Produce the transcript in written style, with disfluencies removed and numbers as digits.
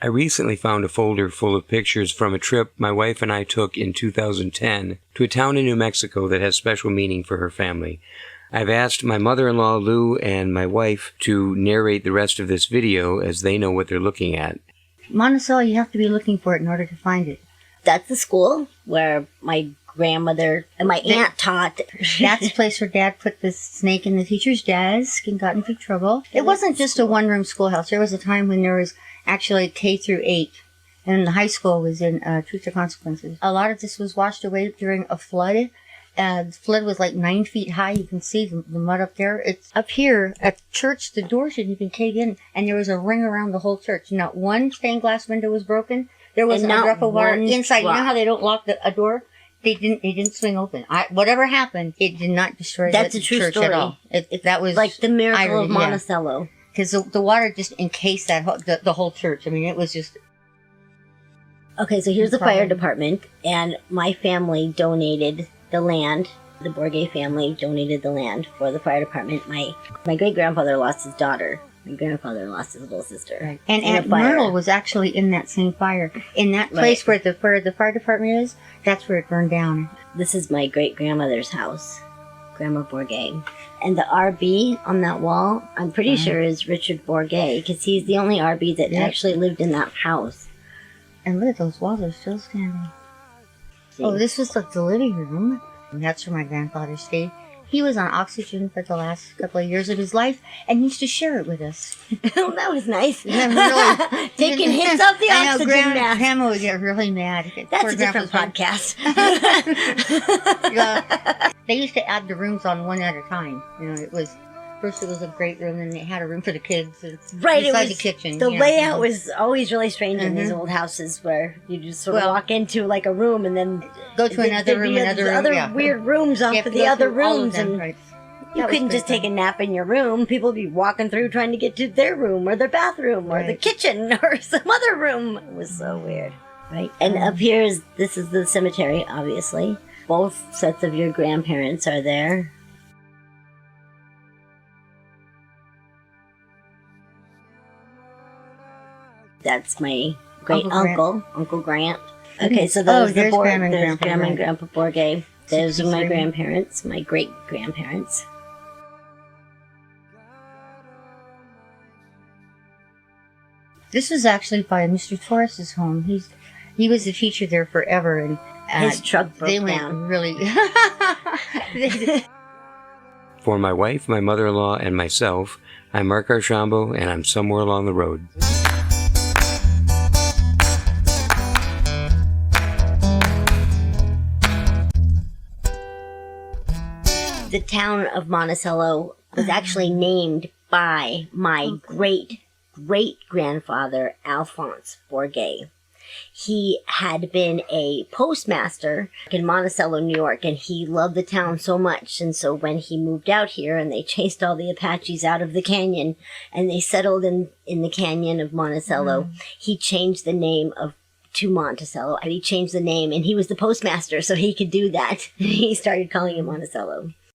I recently found a folder full of pictures from a trip my wife and I took in 2010 to a town in New Mexico that has special meaning for her family. I've asked my mother-in-law, Lou, and my wife to narrate the rest of this video as they know what they're looking at. Monticello, you have to be looking for it in order to find it. That's the school where my grandmother and my aunt taught. That's the place where Dad put the snake in the teacher's desk and got into trouble. It wasn't just a one-room schoolhouse. There was a time when there was actually K through 8, and the high school was in Truth or Consequences. A lot of this was washed away during a flood. The flood was like 9 feet high. You can see the mud up there. It's up here at church. The doors didn't even cave in, and there was a ring around the whole church. Not one stained glass window was broken. There wasn't a drop of water inside. You know how they don't lock a door? They didn't swing open. Whatever happened, it did not destroy the church story. At all. That was like the miracle of Monticello. Because the water just encased the whole church. I mean, it was just... Okay, so here's the fire department, and my family donated the land. The Bourget family donated the land for the fire department. My great-grandfather lost his daughter. My grandfather lost his little sister. Right. And Aunt Myrtle was actually in that same fire. In that place where the fire department is, that's where it burned down. This is my great-grandmother's house, Grandma Bourget. And the RB on that wall, I'm pretty sure is Richard Bourget, because he's the only RB that actually lived in that house. And look, those walls are still standing. See? Oh, this was the living room. And that's where my grandfather stayed. He was on oxygen for the last couple of years of his life, and used to share it with us. Oh, that was nice. Yeah, really. Taking hits off the oxygen mask. Grandma would get really mad. That's a different podcast. They used to add the rooms on one at a time. You know, first it was a great room, and they had a room for the kids. Right, it was the kitchen. The layout was always really strange in these old houses, where you just sort of walk into like a room and then go to another room, other weird rooms off of the other rooms, and right. You couldn't just take a nap in your room. People would be walking through trying to get to their room or their bathroom or the kitchen or some other room. It was so weird, right? And up here this is the cemetery, obviously. Both sets of your grandparents are there. That's my great uncle, Uncle Grant. Okay, so there's Grandma and Grandpa Bourget. Those are my grandparents, my great grandparents. This was actually by Mr. Torres's home. He was a teacher there forever, and his truck broke down. Really. For my wife, my mother-in-law, and myself, I'm Mark Archambault, and I'm somewhere along the road. The town of Monticello was actually named by my great-great-grandfather, Alphonse Bourget. He had been a postmaster in Monticello, New York, and he loved the town so much. And so when he moved out here and they chased all the Apaches out of the canyon and they settled in the canyon of Monticello, he changed the name to Monticello. And he changed the name, and he was the postmaster, so he could do that. He started calling it Monticello.